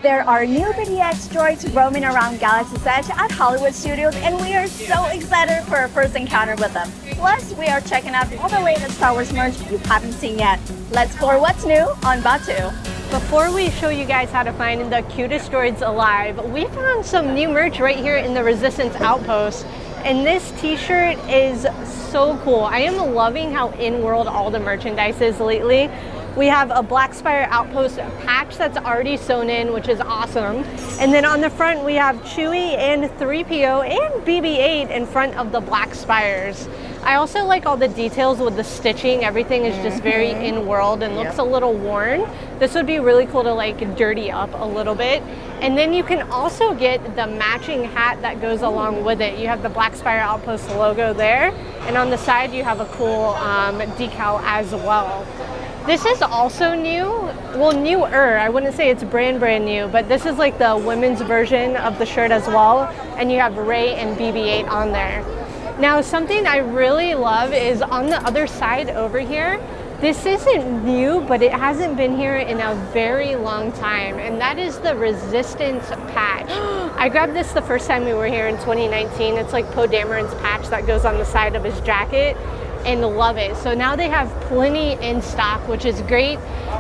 There are new BDX droids roaming around Galaxy's Edge at Hollywood Studios, and we are so excited for our first encounter with them. Plus, we are checking out all the latest Star Wars merch you haven't seen yet. Let's explore what's new on Batuu. Before we show you guys how to find the cutest droids alive, we found some new merch right here in the Resistance Outpost. And this t-shirt is so cool. I am loving how in-world all the merchandise is lately. We have a Black Spire Outpost patch that's already sewn in, which is awesome. And then on the front, we have Chewie and 3PO and BB-8 in front of the Black Spires. I also like all the details with the stitching. Everything is just very in-world and looks a little worn. This would be really cool to like dirty up a little bit. And then you can also get the matching hat that goes along with it. You have the Black Spire Outpost logo there. And on the side, you have a cool decal as well. This is also new, well, newer. I wouldn't say it's brand new, but this is like the women's version of the shirt as well. And you have Rey and BB-8 on there. Now, something I really love is on the other side over here. This isn't new, but it hasn't been here in a very long time, and that is the Resistance patch. I grabbed this the first time we were here in 2019. It's like Poe Dameron's patch that goes on the side of his jacket, and love it. So now they have plenty in stock, which is great.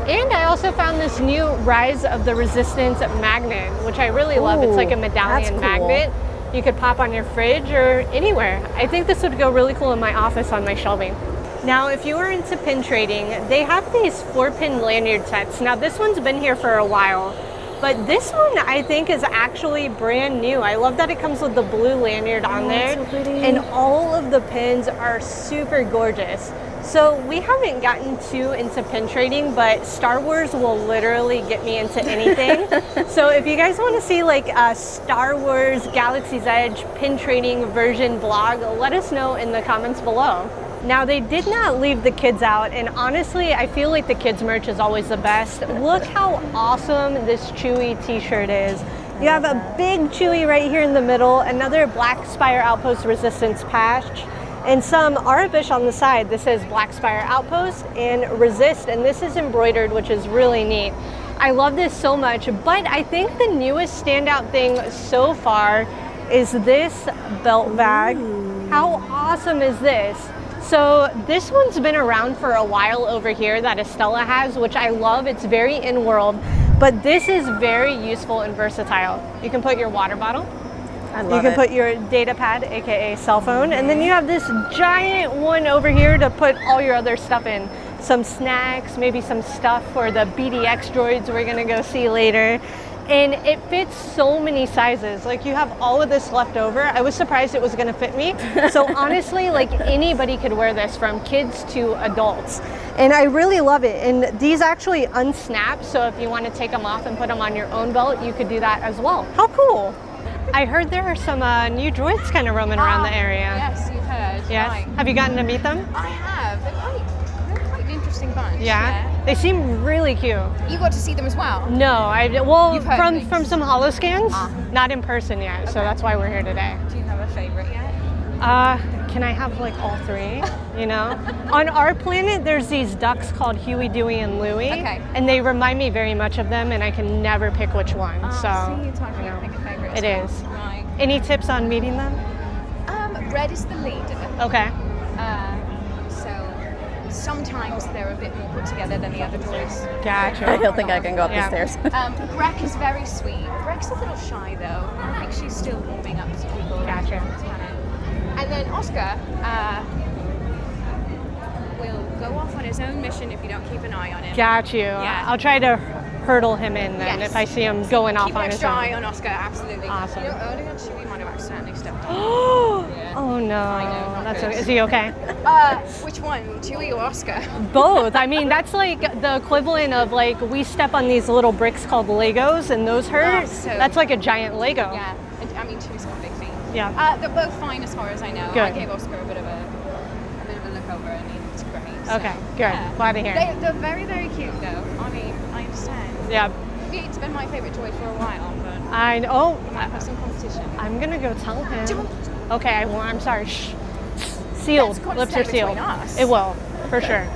And I also found this new Rise of the Resistance magnet, which I really love. It's like a medallion magnet. You could pop on your fridge or anywhere. I think this would go really cool in my office on my shelving. Now, if you are into pin trading, they have these 4-pin lanyard sets. Now, this one's been here for a while, but this one I think is actually brand new. I love that it comes with the blue lanyard on there, so and all of the pins are super gorgeous. So we haven't gotten too into pin trading, but Star Wars will literally get me into anything. So if you guys want to see like a Star Wars Galaxy's Edge pin trading version vlog, let us know in the comments below. Now, they did not leave the kids out, and honestly, I feel like the kids merch is always the best. Look how awesome this Chewie t-shirt is. You have a big Chewie right here in the middle, another Black Spire Outpost Resistance patch, and some Arabish on the side. This says Black Spire Outpost and Resist, and this is embroidered, which is really neat. I love this so much, but I think the newest standout thing so far is this belt bag. How awesome is this? So this one's been around for a while over here that Estella has, which I love. It's very in-world, but this is very useful and versatile. You can put your water bottle. I love it. You can put your data pad, AKA cell phone, and then you have this giant one over here to put all your other stuff in. Some snacks, maybe some stuff for the BDX droids we're gonna go see later. And it fits so many sizes. Like, you have all of this left over. I was surprised it was gonna fit me. So honestly, like, anybody could wear this, from kids to adults. And I really love it. And these actually unsnap, so if you wanna take them off and put them on your own belt, you could do that as well. How cool. I heard there are some new droids kind of roaming around the area. Yes, you've heard. Yes. Right. Have you gotten to meet them? I have. They're quite an interesting bunch. Yeah. They seem really cute. You got to see them as well? No, well, from some holo scans, not in person yet, Okay. so that's why we're here today. Do you have a favorite yet? Can I have like all three, you know? On our planet, there's these ducks called Huey, Dewey, and Louie, and they remind me very much of them, and I can never pick which one, so. See, it's hard for you to pick a favorite. It is. Right. Any tips on meeting them? Red is the leader. Okay. Sometimes they're a bit more put together than the other droids. Gotcha. I don't think I can go up the stairs. Greg is very sweet. Greg's a little shy though. I think she's still warming up to people. Gotcha. And then Oscar will go off on his own mission if you don't keep an eye on him. Got you. Yeah. I'll try to hurdle him in then if I see him going off keep on his extra own. eye on Oscar, absolutely. Awesome. You know, earlier Chewie might have accidentally stepped on him. Oh no. I know, That's good. okay. Is he okay? Which one, Chewie or Oscar? Both. I mean, that's like the equivalent of like we step on these little bricks called Legos, and those hurt. That's like a giant Lego. Yeah, I mean, Chewie's got big feet. Yeah. They're both fine as far as I know. Good. I gave Oscar a bit of a look over, and he's great. So, Okay, good. Glad to hear. They're very, very cute, though. I mean, I understand. Yeah. It's been my favorite toy for a while, but I know. we might have some competition. I'm gonna go tell him. Don't. Okay, I won't. I'm sorry. Shh. Sealed. That's gotta Lips stay are sealed. between us. It will, for sure.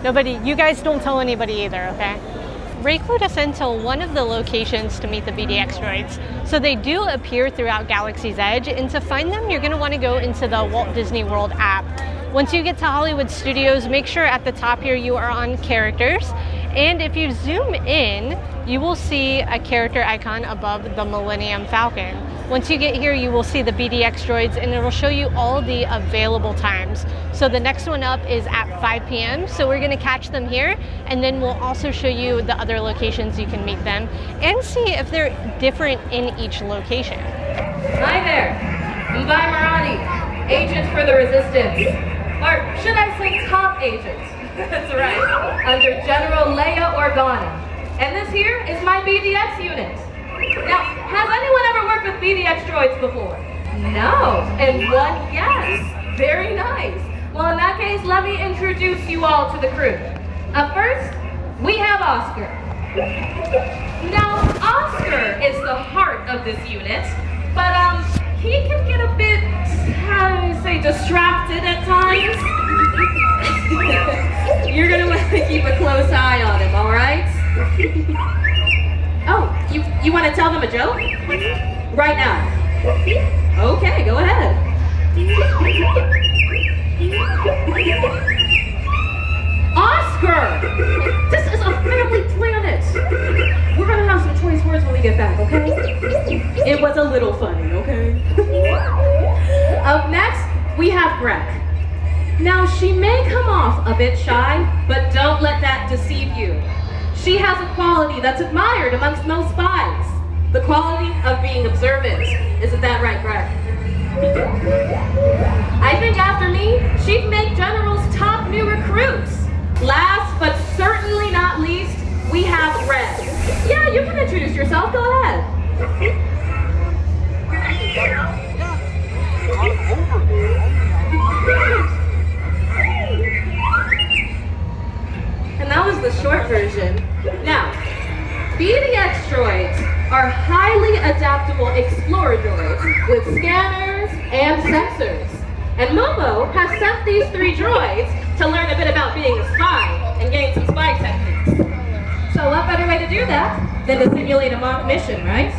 Nobody. You guys don't tell anybody either. Okay. Ray clued us into one of the locations to meet the BDX droids. So they do appear throughout Galaxy's Edge, and to find them, you're going to want to go into the Walt Disney World app. Once you get to Hollywood Studios, make sure at the top here you are on characters. And if you zoom in, you will see a character icon above the Millennium Falcon. Once you get here, you will see the BDX droids, and it will show you all the available times. So the next one up is at 5 p.m. So we're going to catch them here, and then we'll also show you the other locations you can meet them and see if they're different in each location. Hi there, I'm Marani, agent for the Resistance, or should I say top agent? That's right, under General Leia Organa. And this here is my BDX unit. Now, has anyone ever worked with BDX droids before? No, and one yes, very nice. Well, in that case, let me introduce you all to the crew. Up first, we have Oscar. Now, Oscar is the heart of this unit, but he can get a bit, how do you say, distracted at times. You're gonna want to keep a close eye on him, all right? Oh, you want to tell them a joke? Right now. Okay, go ahead. Oscar! This is a family planet. We're gonna have some choice words when we get back, okay? It was a little funny, okay? Up next, we have Greg. Now, she may come off a bit shy, but don't let that deceive you. She has a quality that's admired amongst most spies. The quality of being observant. Isn't that right, Greg? I think after me, she'd make General's top new recruits. Last but certainly not least, we have Red. Yeah, you can introduce yourself. Go ahead. And that was the short version. Now, BDX droids are highly adaptable explorer droids with scanners and sensors. And Momo has sent these 3 droids to learn a bit about being a spy and gain some spy techniques. So what better way to do that than to simulate a mock mission, right?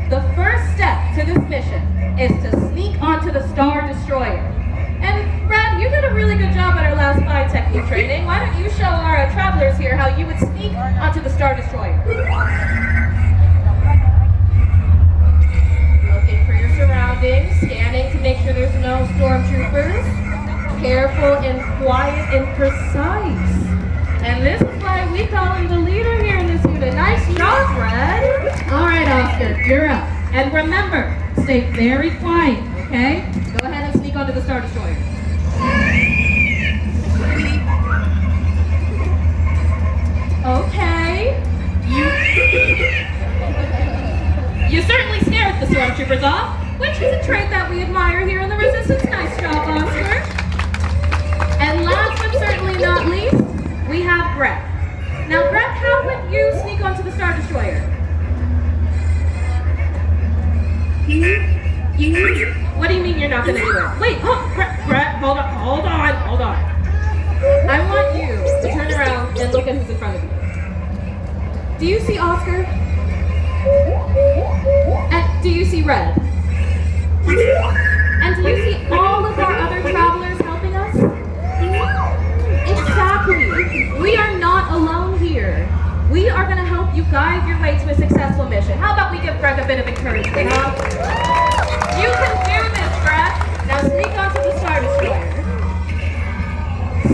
The first step to this mission is to sneak onto the Star Destroyer. And Brad, you did a really good job at our last spy technique training. Why don't you show our travelers here how you would sneak onto the Star Destroyer? Looking for your surroundings, scanning to make sure there's no stormtroopers. Careful and quiet and precise. And this is why we call him the leader here in this unit. Nice job, Red. All right, Oscar, you're up. And remember, stay very quiet, okay? Go ahead and sneak onto the Star Destroyer. Okay. You certainly scared the stormtroopers off, which is a trait that we admire here in the Resistance. Nice job, Oscar. And last but certainly not least, we have Greg. Now, Greg, how would you sneak onto the Star Destroyer? What do you mean you're not going to do it? Wait, Greg, hold on. I want you to turn around and look at who's in front of you. Do you see Oscar? And do you see Red? And do you see all of our other travelers helping us? Exactly. We are not alone here. We are going to help you guide your way to a successful mission. How about we give Greg a bit of encouragement, huh? You can do this, Greg. Now sneak onto the Star Destroyer.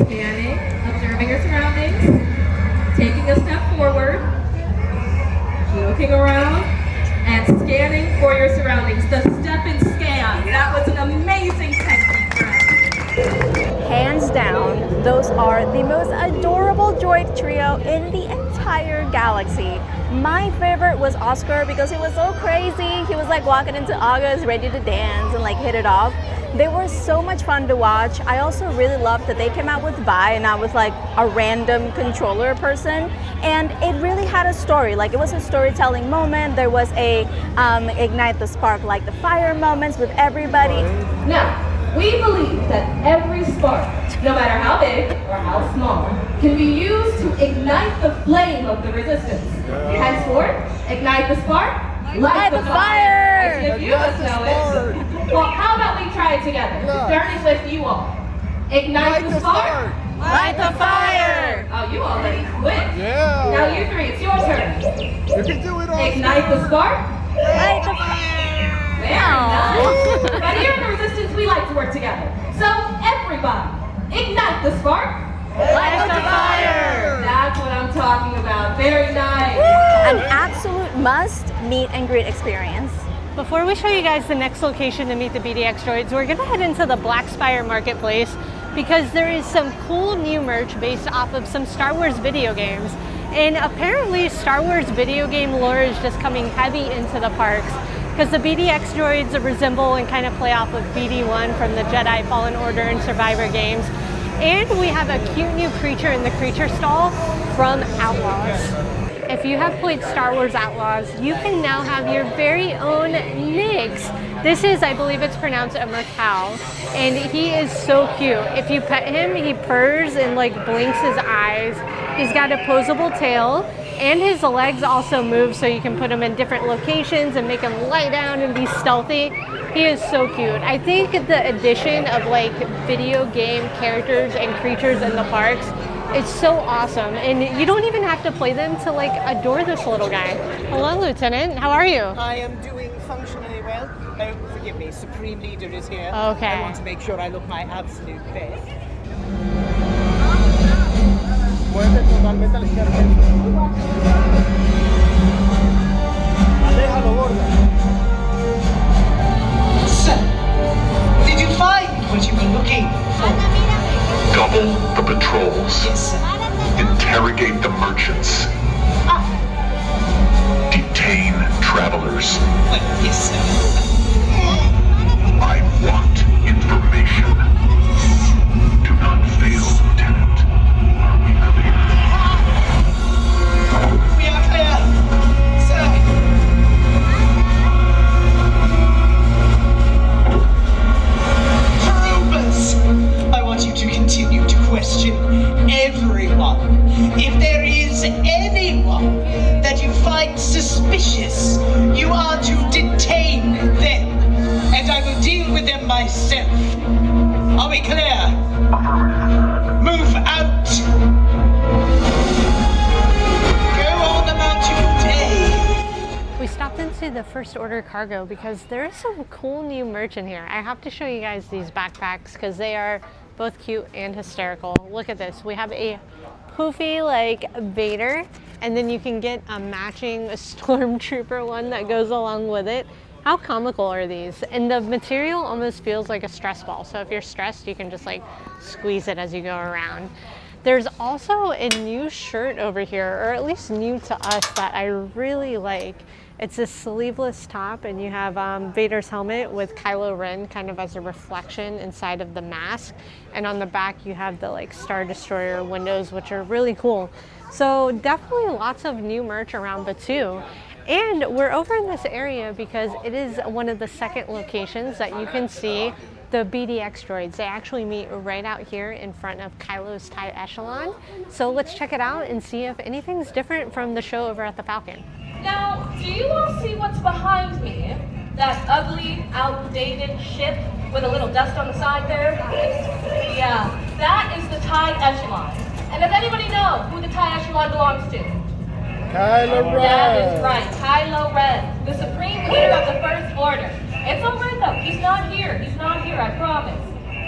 Scanning, observing your surroundings, taking a step forward, looking around, and scanning for your surroundings. The step and scan. That was an amazing technique, Greg. Hands down, those are the most adorable droid trio in the entire galaxy. My favorite was Oscar because he was so crazy. He was like walking into August ready to dance and like hit it off. They were so much fun to watch. I also really loved that they came out with Vi and not with like a random controller person. And it really had a story. Like it was a storytelling moment. There was a ignite the spark, like the fire moments with everybody. Now, We believe that every spark, no matter how big or how small, can be used to ignite the flame of the resistance. Henceforth, ignite the spark, light the fire! I see a few of us know it. Well, how about we try it together? Starting with you all. Ignite the spark, Light the fire! Oh, you already quit. Yeah. Now you three, it's your turn. You can do it all. Ignite the spark. Light the fire! Very nice. But here in the Resistance, we like to work together. So everybody, ignite the spark. Light the fire! That's what I'm talking about. Very nice. An absolute must meet and greet experience. Before we show you guys the next location to meet the BDX droids, we're gonna head into the Black Spire Marketplace because there is some cool new merch based off of some Star Wars video games. And apparently Star Wars video game lore is just coming heavy into the parks because the BDX droids resemble and kind of play off of BD1 from the Jedi Fallen Order and Survivor games. And we have a cute new creature in the creature stall from Outlaws. If you have played Star Wars Outlaws, you can now have your very own Nix. This is, I believe it's pronounced a Mercow, and he is so cute. If you pet him, he purrs and like blinks his eyes. He's got a posable tail, and his legs also move so you can put him in different locations and make him lie down and be stealthy. He is so cute. I think the addition of like video game characters and creatures in the parks, it's so awesome, and you don't even have to play them to like adore this little guy. Hello, Lieutenant. How are you? I am doing functionally well. Oh, forgive me, Supreme Leader is here. Okay. I want to make sure I look my absolute best. Mueve totalmente a la izquierda. Aléjalo, gorda. So, did you find what you were looking for? Double the patrols. Yes, sir. Interrogate the merchants. Detain travelers. Well, yes, sir. I want information. Do not fail, Lieutenant. Are we clear? We are clear, sir. Troopers, I want you to continue to question everyone. If there is anyone that you find suspicious, you are to detain them, and I will deal with them myself. Are we clear? Move out! Go on about your day! We stopped into the First Order Cargo because there is some cool new merch in here. I have to show you guys these backpacks because they are both cute and hysterical. Look at this. We have a poofy like Vader, and then you can get a matching Stormtrooper one that goes along with it. How comical are these? And the material almost feels like a stress ball. So if you're stressed, you can just like squeeze it as you go around. There's also a new shirt over here, or at least new to us, that I really like. It's a sleeveless top, and you have Vader's helmet with Kylo Ren kind of as a reflection inside of the mask. And on the back, you have the like Star Destroyer windows, which are really cool. So definitely lots of new merch around Batuu. And we're over in this area because it is one of the second locations that you can see the BDX droids. They actually meet right out here in front of Kylo's TIE Echelon. So let's check it out and see if anything's different from the show over at the Falcon. Now, do you all see what's behind me? That ugly, outdated ship with a little dust on the side there? Yeah, that is the TIE Echelon. And does anybody know who the TIE Echelon belongs to? Kylo Ren. That is right, Kylo Ren, the Supreme Leader of the First Order. It's all right though, he's not here, I promise.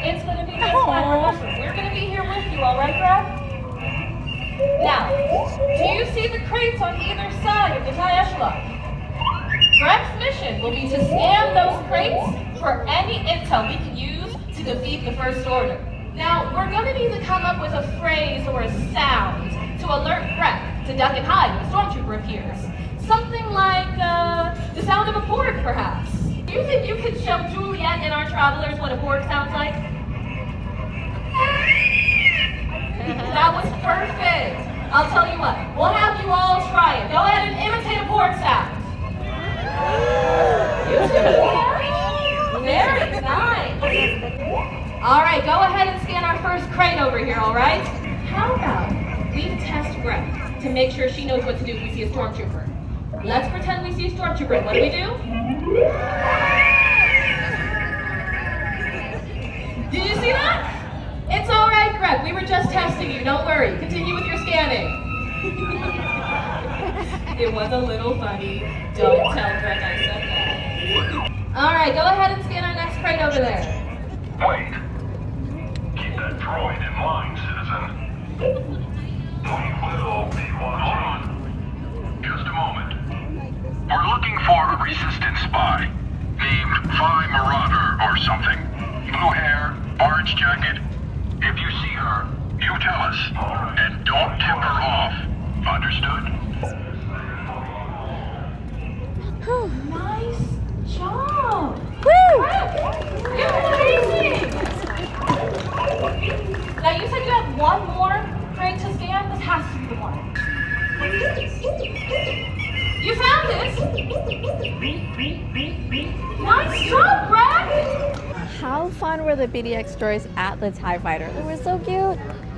It's gonna be just fine, remember, we're gonna be here with you, all right, Greg? Now, do you see the crates on either side of the TIE Echelon? Greg's mission will be to scan those crates for any intel we can use to defeat the First Order. Now, we're gonna need to come up with a phrase or a sound to alert Greg to duck and hide when a stormtrooper appears. Something like the sound of a porg, perhaps. Do you think you could show Juliet and our travelers what a porg sounds like? That was perfect. I'll tell you what, we'll have you all try it. Go ahead and imitate a porg sound. You should. Very nice. to make sure she knows what to do if we see a stormtrooper. Let's pretend we see a stormtrooper, and what do we do? Did you see that? It's all right, Greg. We were just testing you. Don't worry. Continue with your scanning. It was a little funny. Don't tell Greg I said that. All right, go ahead and scan our next crate over there. Wait. Keep that droid in line, citizen. We will be watching. Just a moment. We're looking for a resistance spy named Vi Marauder or something. Blue hair, orange jacket. If you see her, you tell us. And don't tip her off. Understood? Nice job. Woo! You're amazing. Now you said you had one more crate to scan. This has to be the one. You found this. Nice job, Greg. How fun were the BDX droids at the TIE Fighter? They were so cute.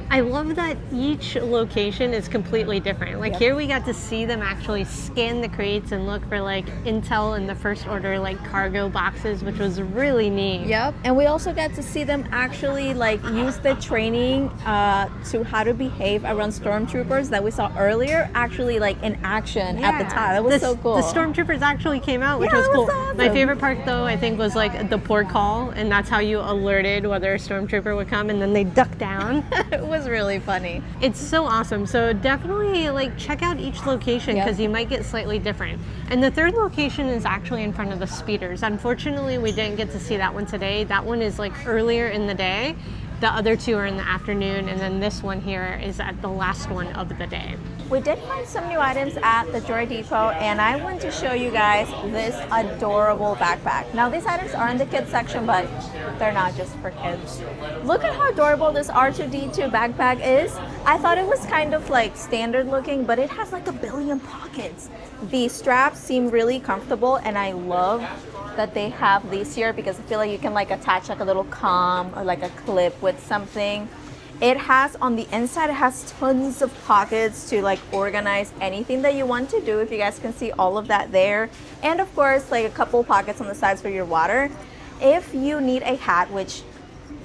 I love that each location is completely different. Like here we got to see them actually scan the crates and look for like intel in the first order like cargo boxes, which was really neat. Yep, and we also got to see them actually like use the training to how to behave around stormtroopers that we saw earlier, actually like in action at the time. That was so cool. The stormtroopers actually came out, which Yeah, was it cool. was awesome. My favorite part though, I think, was like the port call, and that's how you alerted whether a stormtrooper would come, and then they duck down. It was really funny. It's so awesome. So definitely like check out each location because you might get slightly different. And the third location is actually in front of the speeders. Unfortunately, we didn't get to see that one today. That one is like earlier in the day. The other two are in the afternoon, and then this one here is at the last one of the day. We did find some new items at the Droid Depot, and I want to show you guys this adorable backpack. Now these items are in the kids section, but they're not just for kids. Look at how adorable this R2-D2 backpack is. I thought it was kind of like standard looking, but it has like a billion pockets. The straps seem really comfortable, and I love that they have these here because I feel like you can like attach like a little comm or like a clip with something. It has on the inside, it has tons of pockets to like organize anything that you want to do. If you guys can see all of that there. And of course, like a couple pockets on the sides for your water. If you need a hat, which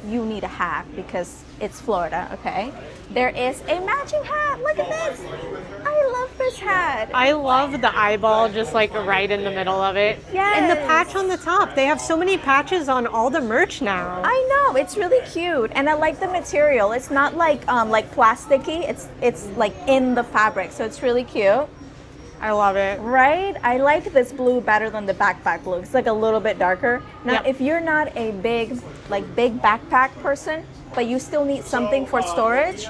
you need a hat because it's Florida, okay? There is a matching hat. Look at this. I love this hat. I love the eyeball just like right in the middle of it. Yes. And the patch on the top. They have so many patches on all the merch now. I know, it's really cute, and I like the material. It's not like plasticky. It's like in the fabric, so it's really cute. I love it. Right? I like this blue better than the backpack blue. It's like a little bit darker. Now, if you're not a big backpack person, but you still need something for storage,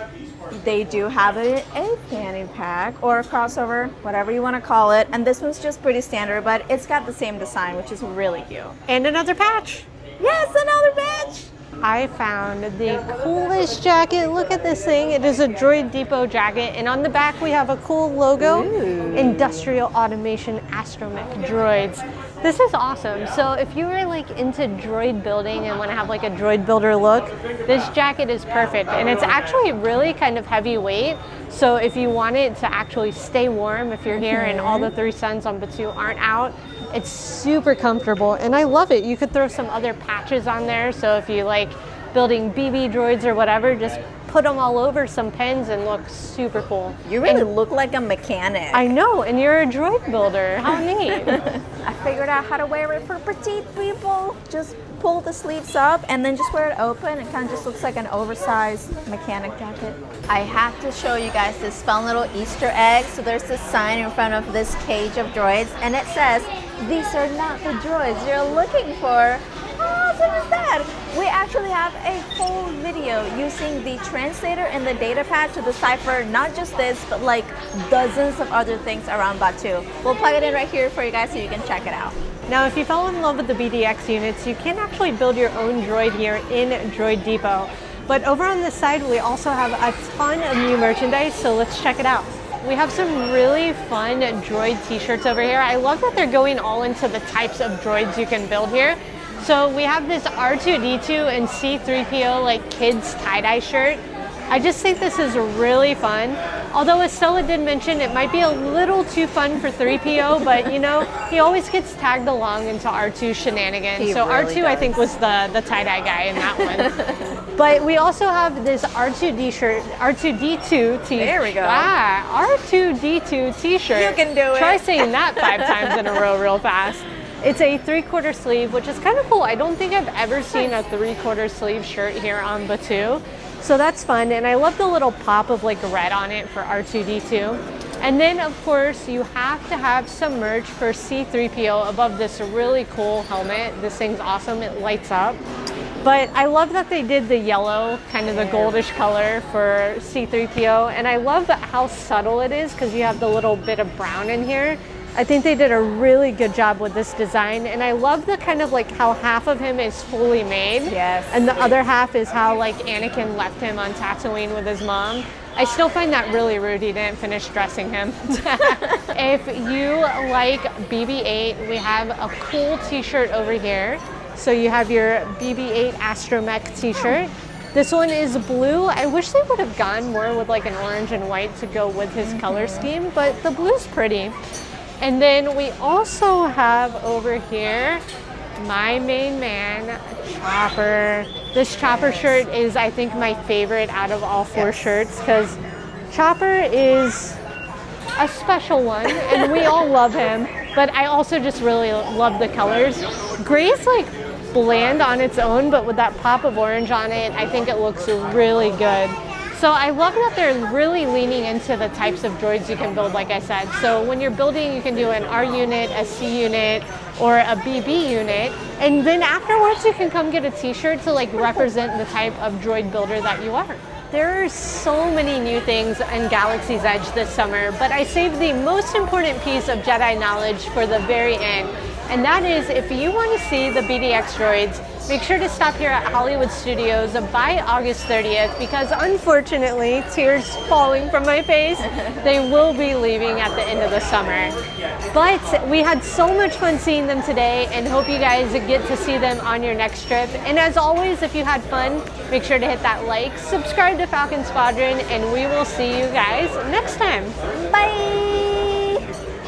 they do have a fanny pack or a crossover, whatever you want to call it. And this one's just pretty standard, but it's got the same design, which is really cute. And another patch. Yes, another patch. I found the coolest jacket. Look at this thing. It is a Droid Depot jacket, and on the back we have a cool logo. Ooh. Industrial Automation Astromech Droids. This is awesome. So if you were like into droid building and want to have like a droid builder look, this jacket is perfect. And it's actually really kind of heavyweight. So if you want it to actually stay warm, if you're here and all the 3 suns on Batuu aren't out, it's super comfortable, and I love it. You could throw some other patches on there, so if you like building BB droids or whatever, just put them all over some pens and look super cool. You really look like a mechanic. I know, and you're a droid builder. How neat. I figured out how to wear it for petite people. Just pull the sleeves up and then just wear it open. It kind of just looks like an oversized mechanic jacket. I have to show you guys this fun little Easter egg. So there's this sign in front of this cage of droids, and it says, "These are not the droids you're looking for." How awesome is that? We actually have a whole video using the translator and the data pad to decipher not just this, but like dozens of other things around Batuu. We'll plug it in right here for you guys so you can check it out. Now, if you fell in love with the BDX units, you can actually build your own droid here in Droid Depot. But over on this side, we also have a ton of new merchandise, so let's check it out. We have some really fun droid t-shirts over here. I love that they're going all into the types of droids you can build here. So we have this R2-D2 and C-3PO like kids tie-dye shirt. I just think this is really fun. Although Estella did mention it might be a little too fun for 3PO, but you know, he always gets tagged along into R2 shenanigans. He So really R2 I does. think was the tie-dye guy in that one. But we also have this R2D shirt, R2D2 t-shirt. There we go. R2D2 t-shirt. You can do it. Try saying that 5 times in a row real fast. It's a 3/4 sleeve, which is kind of cool. I don't think I've ever seen a 3/4 sleeve shirt here on Batuu. So that's fun, and I love the little pop of like red on it for R2D2. And then of course you have to have some merch for C3PO above this really cool helmet. This thing's awesome, it lights up. But I love that they did the yellow, kind of the goldish color for C3PO, and I love how subtle it is because you have the little bit of brown in here. I think they did a really good job with this design, and I love the kind of like how half of him is fully made, Yes. and the other half is how like Anakin left him on Tatooine with his mom. I still find that really rude he didn't finish dressing him. If you like BB-8, we have a cool t-shirt over here. So you have your BB-8 Astromech t-shirt. This one is blue. I wish they would have gone more with like an orange and white to go with his color scheme, but the blue's pretty. And then we also have over here my main man, Chopper. This Chopper shirt is, I think, my favorite out of all 4 shirts because Chopper is a special one and we all love him, but I also just really love the colors. Gray's like bland on its own, but with that pop of orange on it, I think it looks really good. So I love that they're really leaning into the types of droids you can build, like I said. So when you're building, you can do an R unit, a C unit, or a BB unit. And then afterwards, you can come get a t-shirt to like represent the type of droid builder that you are. There are so many new things in Galaxy's Edge this summer, but I saved the most important piece of Jedi knowledge for the very end. And that is, if you want to see the BDX droids, make sure to stop here at Hollywood Studios by August 30th because unfortunately, tears falling from my face, they will be leaving at the end of the summer. But we had so much fun seeing them today and hope you guys get to see them on your next trip. And as always, if you had fun, make sure to hit that like, subscribe to Falcon Squadron, and we will see you guys next time. Bye!